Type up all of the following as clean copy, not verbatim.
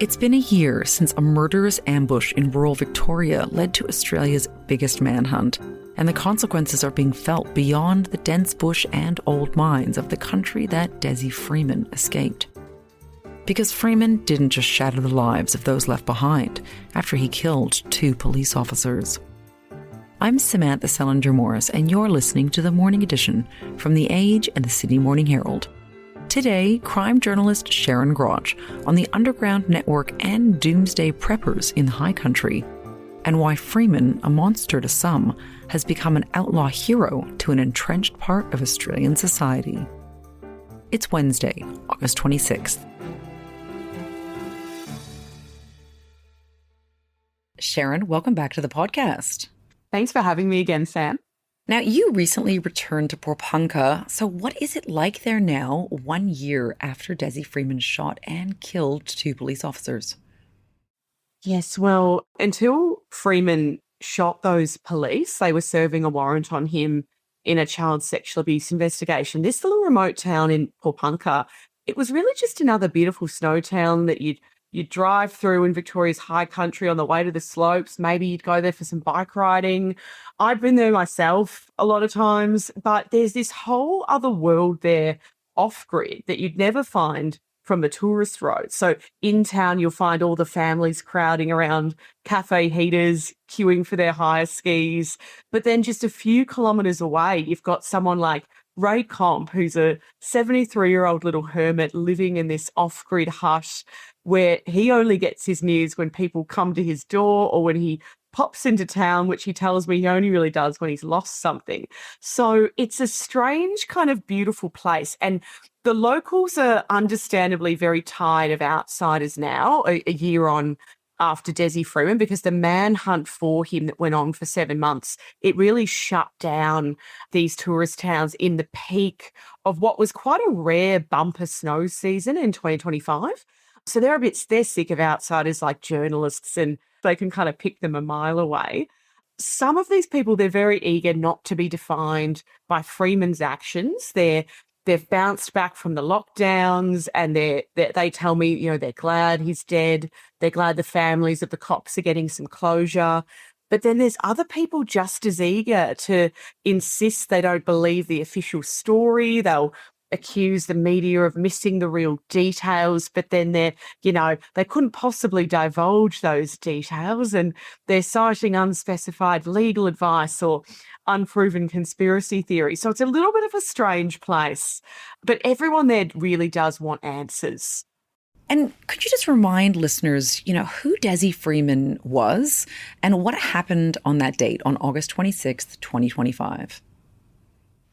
It's been a year since a murderous ambush in rural Victoria led to Australia's biggest manhunt, and the consequences are being felt beyond the dense bush and old mines of the country that Dezi Freeman escaped. Because Freeman didn't just shatter the lives of those left behind after he killed 2 police officers. I'm Samantha Selinger-Morris, and you're listening to the Morning Edition from The Age and the Sydney Morning Herald. Today, crime journalist Sharon Groch on the Underground Network and doomsday preppers in the High Country, and why Freeman, a monster to some, has become an outlaw hero to an entrenched part of Australian society. It's Wednesday, August 26th. Sharon, welcome back to the podcast. Thanks for having me again, Sam. Now, you recently returned to Porepunkah, so what is it like there now, 1 year after Dezi Freeman shot and killed 2 police officers? Yes, well, until Freeman shot those police, they were serving a warrant on him in a child sexual abuse investigation. This little remote town in Porepunkah, it was really just another beautiful snow town that you'd drive through in Victoria's high country on the way to the slopes. Maybe you'd go there for some bike riding. I've been there myself a lot of times, but there's this whole other world there off-grid that you'd never find from the tourist road. So in town, you'll find all the families crowding around cafe heaters, queuing for their hire skis. But then just a few kilometres away, you've got someone like Ray Comp, who's a 73-year-old little hermit living in this off-grid hut where he only gets his news when people come to his door or when he pops into town, which he tells me he only really does when he's lost something. So it's a strange kind of beautiful place. And the locals are understandably very tired of outsiders now, a year on after Dezi Freeman, because the manhunt for him that went on for 7 months, it really shut down these tourist towns in the peak of what was quite a rare bumper snow season in 2025. So they're sick of outsiders like journalists, and they can kind of pick them a mile away. Some of these people, they're very eager not to be defined by Freeman's actions. They've bounced back from the lockdowns, and they tell me, they're glad he's dead. They're glad the families of the cops are getting some closure. But then there's other people just as eager to insist they don't believe the official story. They'll accuse the media of missing the real details, but then they couldn't possibly divulge those details, and they're citing unspecified legal advice or unproven conspiracy theories. So it's a little bit of a strange place, but everyone there really does want answers. And could you just remind listeners, who Dezi Freeman was and what happened on that date, on August 26th, 2025?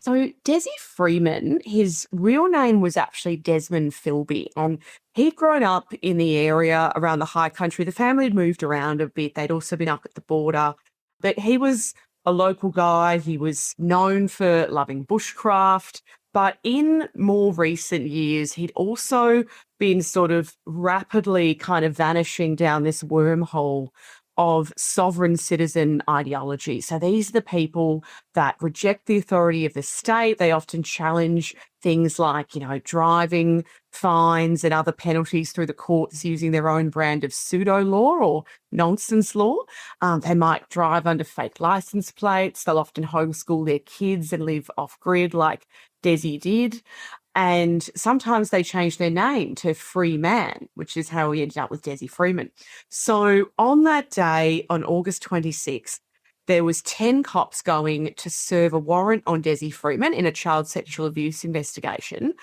So Dezi Freeman, his real name was actually Desmond Philby, and he'd grown up in the area around the high country. The family had moved around a bit. They'd also been up at the border, but he was a local guy. He was known for loving bushcraft, but in more recent years, he'd also been sort of rapidly kind of vanishing down this wormhole of sovereign citizen ideology. So these are the people that reject the authority of the state. They often challenge things like, driving fines and other penalties through the courts using their own brand of pseudo law or nonsense law. They might drive under fake license plates. They'll often homeschool their kids and live off-grid like Dezi did. And sometimes they change their name to Freeman, which is how we ended up with Dezi Freeman. So on that day, on August 26th, there was 10 cops going to serve a warrant on Dezi Freeman in a child sexual abuse investigation.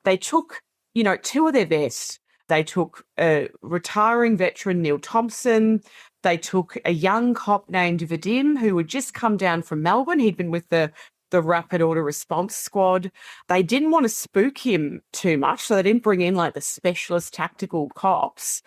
They took, 2 of their best. They took a retiring veteran, Neil Thompson. They took a young cop named Vadim, who had just come down from Melbourne. He'd been with the Rapid Order Response Squad. They didn't want to spook him too much, so they didn't bring in like the specialist tactical cops.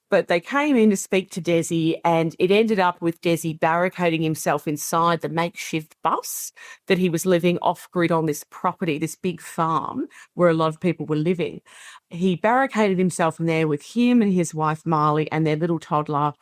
But they came in to speak to Dezi, and it ended up with Dezi barricading himself inside the makeshift bus that he was living off-grid on this property, this big farm where a lot of people were living. He barricaded himself in there with him and his wife Marley and their little toddler.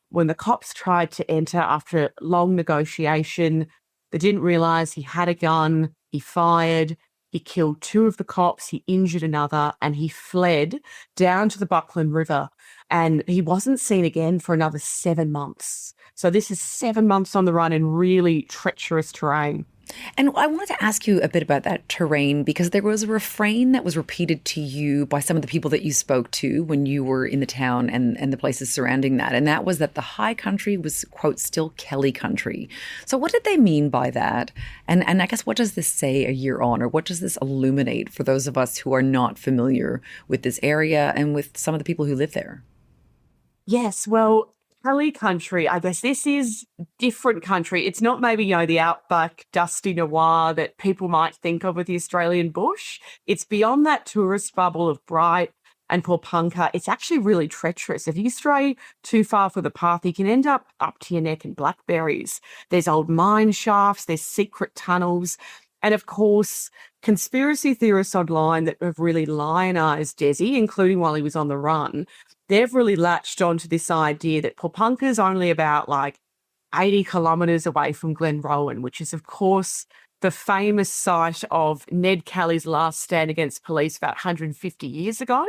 When the cops tried to enter after long negotiation, they didn't realise he had a gun. He fired. He killed two of the cops, he injured another, and he fled down to the Buckland River. And he wasn't seen again for another 7 months. So this is 7 months on the run in really treacherous terrain. And I wanted to ask you a bit about that terrain because there was a refrain that was repeated to you by some of the people that you spoke to when you were in the town and the places surrounding that. And that was that the high country was, quote, still Kelly country. So what did they mean by that? And I guess what does this say a year on, or what does this illuminate for those of us who are not familiar with this area and with some of the people who live there? Yes, well, Kelly country, I guess this is different country. It's not maybe, the outback dusty noir that people might think of with the Australian bush. It's beyond that tourist bubble of Bright and Pawnpumka. It's actually really treacherous. If you stray too far for the path, you can end up to your neck in blackberries. There's old mine shafts, there's secret tunnels. And of course, conspiracy theorists online that have really lionised Dezi, including while he was on the run, they've really latched onto this idea that Pawnpumka is only about 80 kilometres away from Glenrowan, which is, of course, the famous site of Ned Kelly's last stand against police about 150 years ago.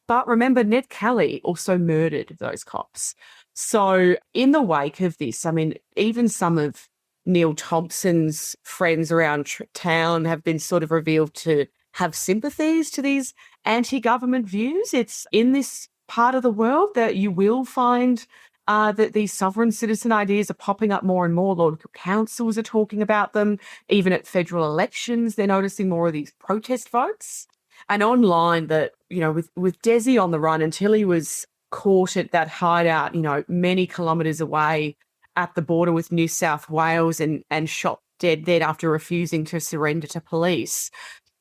But remember, Ned Kelly also murdered those cops. So in the wake of this, I mean, even some of Neil Thompson's friends around town have been sort of revealed to have sympathies to these anti-government views. It's in this part of the world that you will find that these sovereign citizen ideas are popping up more and more. Local councils are talking about them. Even at federal elections, they're noticing more of these protest votes. And online that, with Dezi on the run until he was caught at that hideout, many kilometres away at the border with New South Wales and shot dead then after refusing to surrender to police.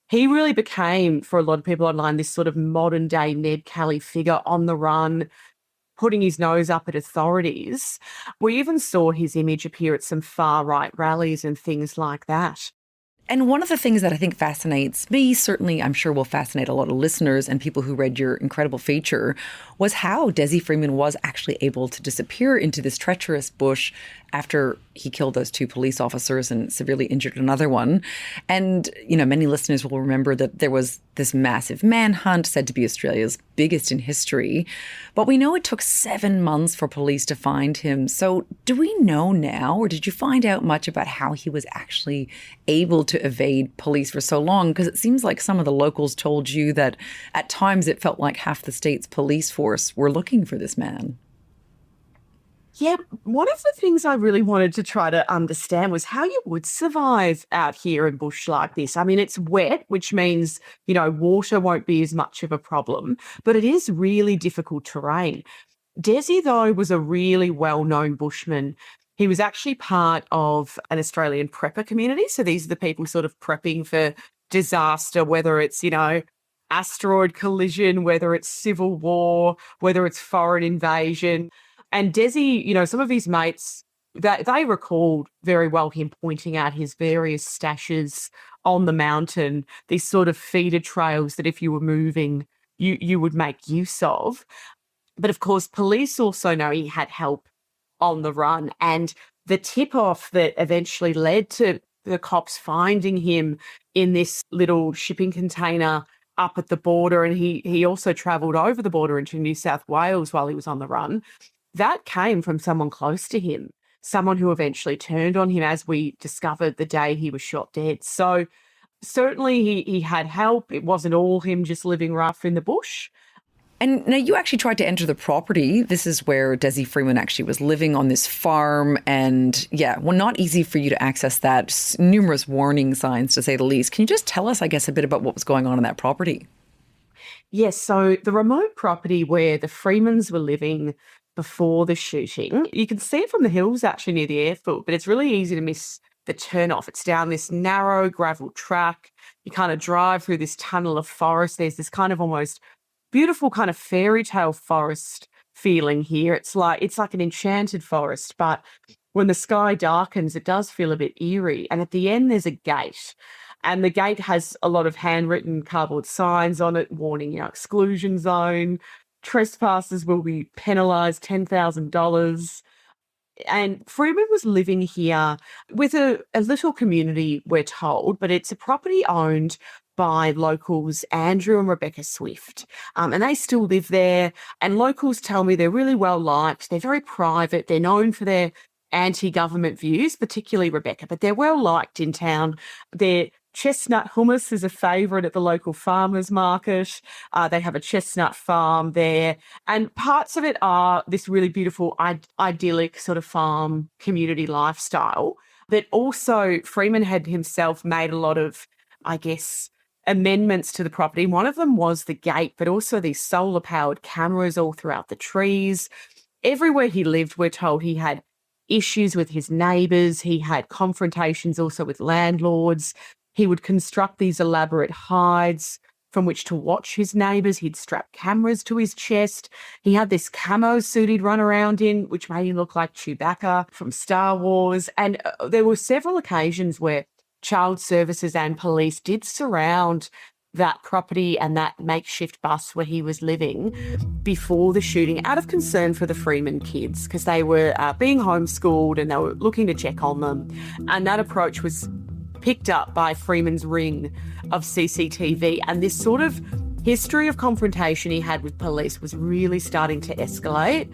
He really became, for a lot of people online, this sort of modern day Ned Kelly figure on the run, putting his nose up at authorities. We even saw his image appear at some far right rallies and things like that. And one of the things that I think fascinates me, certainly I'm sure will fascinate a lot of listeners and people who read your incredible feature, was how Dezi Freeman was actually able to disappear into this treacherous bush after he killed those two police officers and severely injured another one. And, many listeners will remember that there was this massive manhunt said to be Australia's biggest in history. But we know it took 7 months for police to find him. So do we know now, or did you find out much about how he was actually able to evade police for so long? Because it seems like some of the locals told you that at times it felt like half the state's police force were looking for this man. Yeah, one of the things I really wanted to try to understand was how you would survive out here in bush like this. I mean, it's wet, which means, water won't be as much of a problem, but it is really difficult terrain. Dezi, though, was a really well-known bushman. He was actually part of an Australian prepper community. So these are the people sort of prepping for disaster, whether it's, asteroid collision, whether it's civil war, whether it's foreign invasion. And Dezi, some of his mates, they recalled very well him pointing out his various stashes on the mountain, these sort of feeder trails that if you were moving, you would make use of. But of course, police also know he had help on the run. And the tip-off that eventually led to the cops finding him in this little shipping container up at the border, and he also travelled over the border into New South Wales while he was on the run, that came from someone close to him, someone who eventually turned on him, as we discovered the day he was shot dead. So certainly he had help. It wasn't all him just living rough in the bush. And now you actually tried to enter the property. This is where Dezi Freeman actually was living on this farm. And not easy for you to access that. Numerous warning signs, to say the least. Can you just tell us, I guess, a bit about what was going on in that property? Yes, so the remote property where the Freemans were living before the shooting, you can see it from the hills actually near the airfield, but it's really easy to miss the turnoff. It's down this narrow gravel track. You kind of drive through this tunnel of forest. There's this kind of almost beautiful kind of fairy tale forest feeling here. It's like an enchanted forest, but when the sky darkens, it does feel a bit eerie. And at the end, there's a gate. And the gate has a lot of handwritten cardboard signs on it warning, exclusion zone, trespassers will be penalised $10,000. And Freeman was living here with a little community, we're told, but it's a property owned by locals Andrew and Rebecca Swift. And they still live there. And locals tell me they're really well liked. They're very private. They're known for their anti-government views, particularly Rebecca, but they're well liked in town. Their chestnut hummus is a favourite at the local farmers market. They have a chestnut farm there. And parts of it are this really beautiful, idyllic sort of farm community lifestyle. But also, Freeman had himself made a lot of, I guess, amendments to the property. One of them was the gate, but also these solar powered cameras all throughout the trees. Everywhere he lived, we're told he had issues with his neighbours. He had confrontations also with landlords. He would construct these elaborate hides from which to watch his neighbours. He'd strap cameras to his chest. He had this camo suit he'd run around in, which made him look like Chewbacca from Star Wars. And there were several occasions where child services and police did surround that property and that makeshift bus where he was living before the shooting out of concern for the Freeman kids, because they were being homeschooled and they were looking to check on them. And that approach was picked up by Freeman's ring of CCTV, and this sort of history of confrontation he had with police was really starting to escalate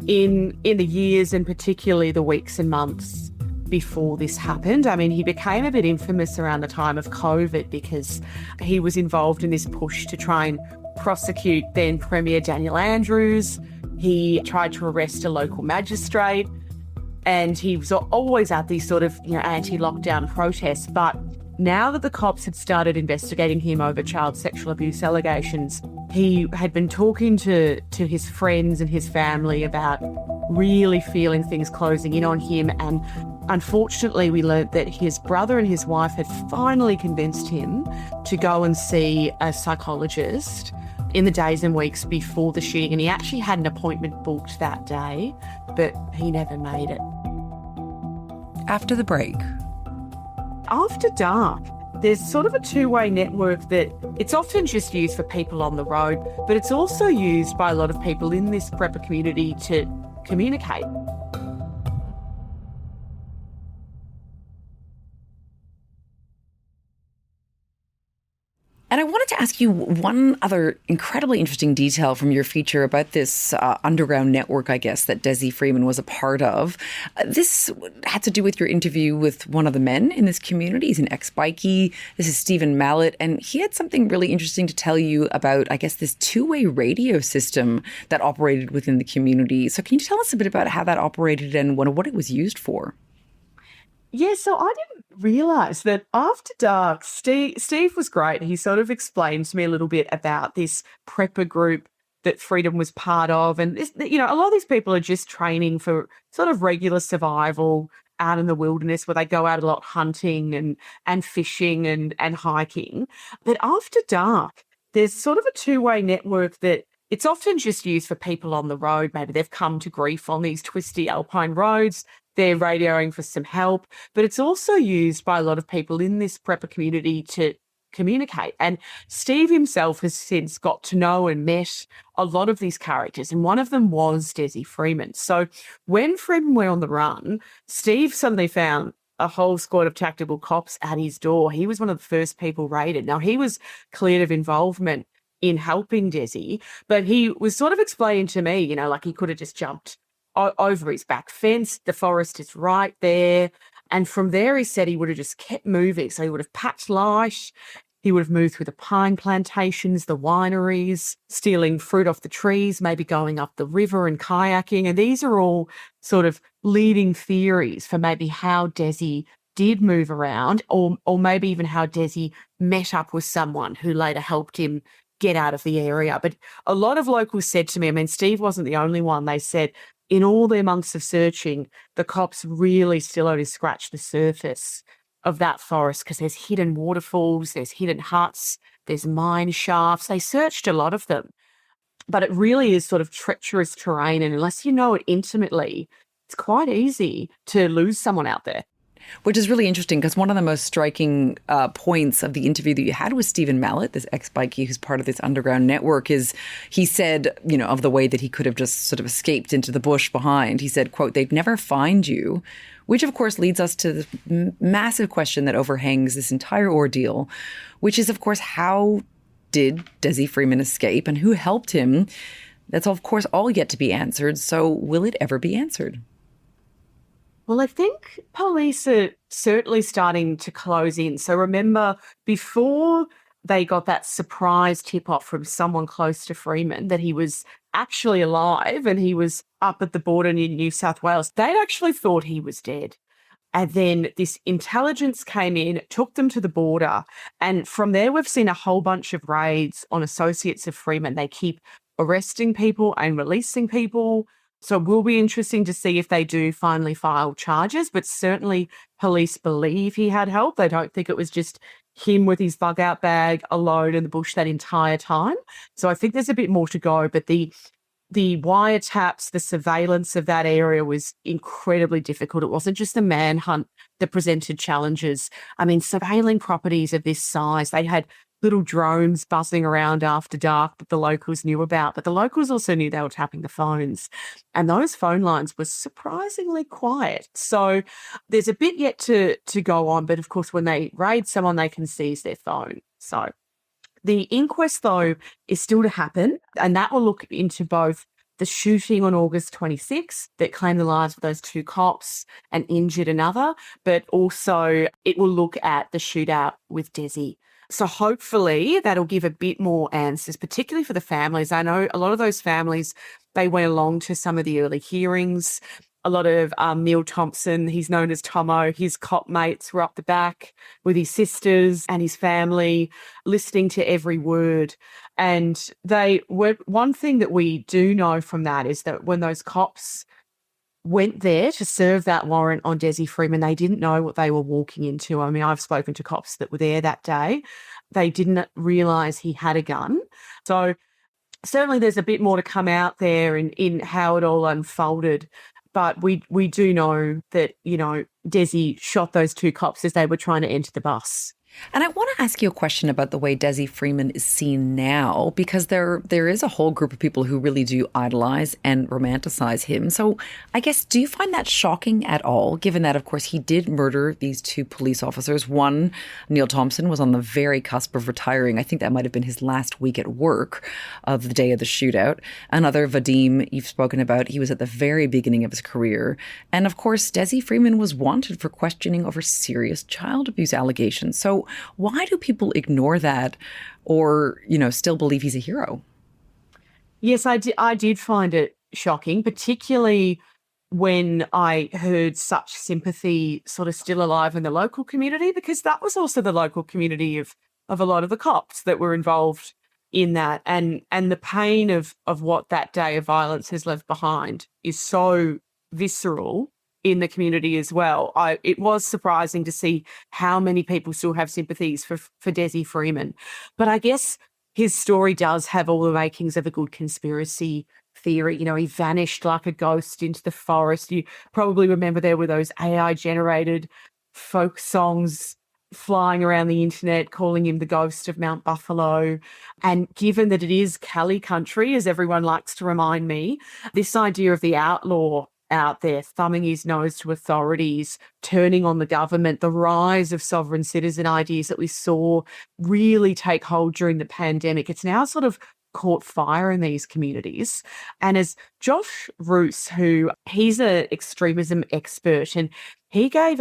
in the years and particularly the weeks and months before this happened. I mean, he became a bit infamous around the time of COVID because he was involved in this push to try and prosecute then Premier Daniel Andrews. He tried to arrest a local magistrate, and he was always at these sort of, anti-lockdown protests. But now that the cops had started investigating him over child sexual abuse allegations, he had been talking to his friends and his family about really feeling things closing in on him. And unfortunately, we learnt that his brother and his wife had finally convinced him to go and see a psychologist in the days and weeks before the shooting. And he actually had an appointment booked that day, but he never made it. After the break. After dark, there's sort of a two-way network that it's often just used for people on the road, but it's also used by a lot of people in this prepper community to communicate. And I wanted to ask you one other incredibly interesting detail from your feature about this underground network, I guess, that Dezi Freeman was a part of. This had to do with your interview with one of the men in this community. He's an ex-bikie. This is Stephen Mallet. And he had something really interesting to tell you about, I guess, this two-way radio system that operated within the community. So can you tell us a bit about how that operated and what it was used for? Yeah, so I didn't realise that after dark, Steve was great. He sort of explained to me a little bit about this prepper group that Freedom was part of. And, a lot of these people are just training for sort of regular survival out in the wilderness where they go out a lot hunting and fishing and hiking. But after dark, there's sort of a two-way network that it's often just used for people on the road. Maybe they've come to grief on these twisty alpine roads. They're radioing for some help, but it's also used by a lot of people in this prepper community to communicate. And Steve himself has since got to know and met a lot of these characters, and one of them was Dezi Freeman. So when Freeman went on the run, Steve suddenly found a whole squad of tactical cops at his door. He was one of the first people raided. Now, he was cleared of involvement in helping Dezi, but he was sort of explaining to me, like he could have just jumped over his back fence. The forest is right there. And from there, he said he would have just kept moving. So he would have packed light. He would have moved through the pine plantations, the wineries, stealing fruit off the trees, maybe going up the river and kayaking. And these are all sort of leading theories for maybe how Dezi did move around, or maybe even how Dezi met up with someone who later helped him get out of the area. But a lot of locals said to me, Steve wasn't the only one. They said, in all their months of searching, the cops really still only scratched the surface of that forest because there's hidden waterfalls, there's hidden huts, there's mine shafts. They searched a lot of them. But it really is sort of treacherous terrain, and unless you know it intimately, it's quite easy to lose someone out there. Which is really interesting because one of the most striking points of the interview that you had with Stephen Mallet, this ex-bikie who's part of this underground network, is he said, of the way that he could have just sort of escaped into the bush behind. He said, quote, "They'd never find you," which of course leads us to the massive question that overhangs this entire ordeal, which is, of course, how did Dezi Freeman escape and who helped him? That's, of course, all yet to be answered. So will it ever be answered? Well, I think police are certainly starting to close in. So remember, before they got that surprise tip-off from someone close to Freeman that he was actually alive and he was up at the border in New South Wales, they'd actually thought he was dead. And then this intelligence came in, took them to the border. And from there, we've seen a whole bunch of raids on associates of Freeman. They keep arresting people and releasing people. So it will be interesting to see if they do finally file charges. But certainly police believe he had help. They don't think it was just him with his bug out bag alone in the bush that entire time. So I think there's a bit more to go. But the wiretaps, the surveillance of that area was incredibly difficult. It wasn't just the manhunt that presented challenges. I mean, surveilling properties of this size, they had little drones buzzing around after dark that the locals knew about, but the locals also knew they were tapping the phones. And those phone lines were surprisingly quiet. So there's a bit yet to go on, but of course, when they raid someone, they can seize their phone. So the inquest, though, is still to happen, and that will look into both the shooting on August 26th that claimed the lives of those two cops and injured another, but also it will look at the shootout with Dezi. So hopefully that'll give a bit more answers, particularly for the families. I know a lot of those families, they went along to some of the early hearings. A lot of Neil Thompson, he's known as Tomo, his cop mates were up the back with his sisters and his family, listening to every word. And one thing that we do know from that is that when those cops went there to serve that warrant on Dezi Freeman, they didn't know what they were walking into. I mean, I've spoken to cops that were there that day. They didn't realise he had a gun. So certainly there's a bit more to come out there in how it all unfolded. But we do know that, Dezi shot those two cops as they were trying to enter the bus. And I want to ask you a question about the way Dezi Freeman is seen now, because there is a whole group of people who really do idolize and romanticize him. So I guess, do you find that shocking at all, given that, of course, he did murder these two police officers? One, Neil Thompson, was on the very cusp of retiring. I think that might have been his last week at work of the day of the shootout. Another, Vadim, you've spoken about, he was at the very beginning of his career. And of course, Dezi Freeman was wanted for questioning over serious child abuse allegations. So why do people ignore that or, still believe he's a hero? Yes, I did find it shocking, particularly when I heard such sympathy sort of still alive in the local community, because that was also the local community of a lot of the cops that were involved in that. And the pain of what that day of violence has left behind is so visceral in the community as well. It was surprising to see how many people still have sympathies for Dezi Freeman. But I guess his story does have all the makings of a good conspiracy theory. He vanished like a ghost into the forest. You probably remember there were those AI-generated folk songs flying around the internet calling him the ghost of Mount Buffalo. And given that it is Cali country, as everyone likes to remind me, this idea of the outlaw out there thumbing his nose to authorities, turning on the government, the rise of sovereign citizen ideas that we saw really take hold during the pandemic. It's now sort of caught fire in these communities. And as Josh Roos, he's an extremism expert, and he gave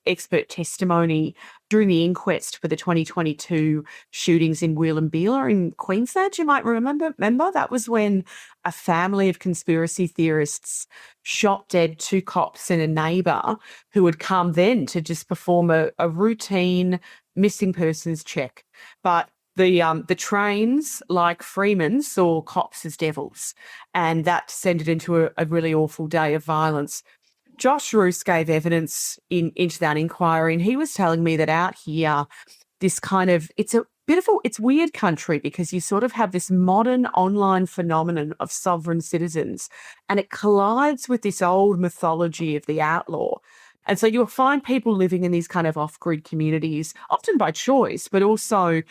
expert testimony during the inquest for the 2022 shootings in Wheelumbilla in Queensland. You might remember that was when a family of conspiracy theorists shot dead two cops and a neighbour who had come then to just perform a routine missing persons check. But the trains, like Freeman, saw cops as devils, and that descended into a really awful day of violence. Josh Roos gave evidence into that inquiry, and he was telling me that out here, this kind of, it's weird country because you sort of have this modern online phenomenon of sovereign citizens, and it collides with this old mythology of the outlaw. And so you'll find people living in these kind of off-grid communities, often by choice, but also,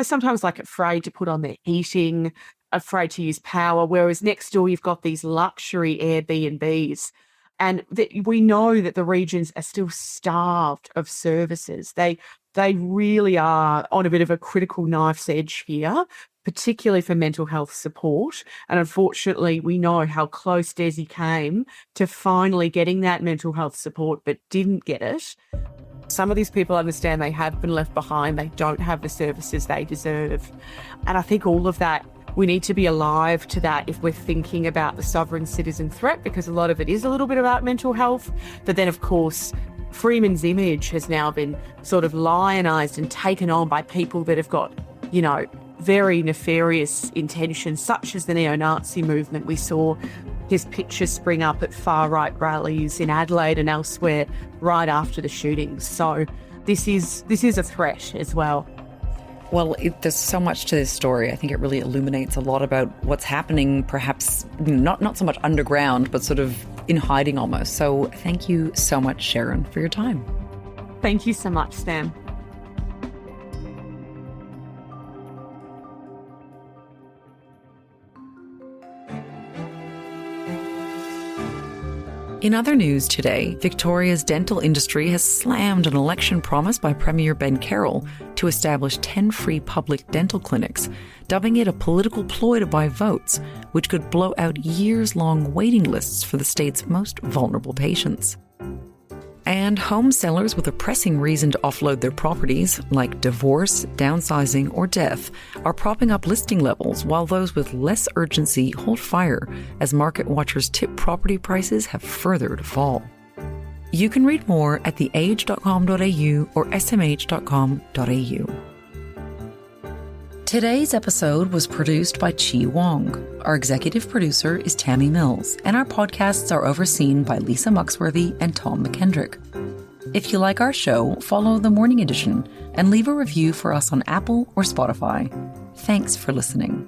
sometimes like afraid to put on their heating, afraid to use power, whereas next door you've got these luxury Airbnbs. And we know that the regions are still starved of services. They really are on a bit of a critical knife's edge here, particularly for mental health support. And unfortunately, we know how close Dezi came to finally getting that mental health support, but didn't get it. Some of these people understand they have been left behind. They don't have the services they deserve. And I think all of that, we need to be alive to that if we're thinking about the sovereign citizen threat, because a lot of it is a little bit about mental health. But then, of course, Freeman's image has now been sort of lionised and taken on by people that have got, very nefarious intentions, such as the neo-Nazi movement. We saw his picture spring up at far-right rallies in Adelaide and elsewhere right after the shootings. So this is a threat as well. Well, there's so much to this story. I think it really illuminates a lot about what's happening, perhaps not so much underground, but sort of in hiding almost. So thank you so much, Sharon, for your time. Thank you so much, Sam. In other news today, Victoria's dental industry has slammed an election promise by Premier Ben Carroll to establish 10 free public dental clinics, dubbing it a political ploy to buy votes, which could blow out years-long waiting lists for the state's most vulnerable patients. And home sellers with a pressing reason to offload their properties, like divorce, downsizing, or death, are propping up listing levels, while those with less urgency hold fire as market watchers tip property prices have further to fall. You can read more at theage.com.au or smh.com.au. Today's episode was produced by Chi Wong. Our executive producer is Tammy Mills, and our podcasts are overseen by Lisa Muxworthy and Tom McKendrick. If you like our show, follow The Morning Edition and leave a review for us on Apple or Spotify. Thanks for listening.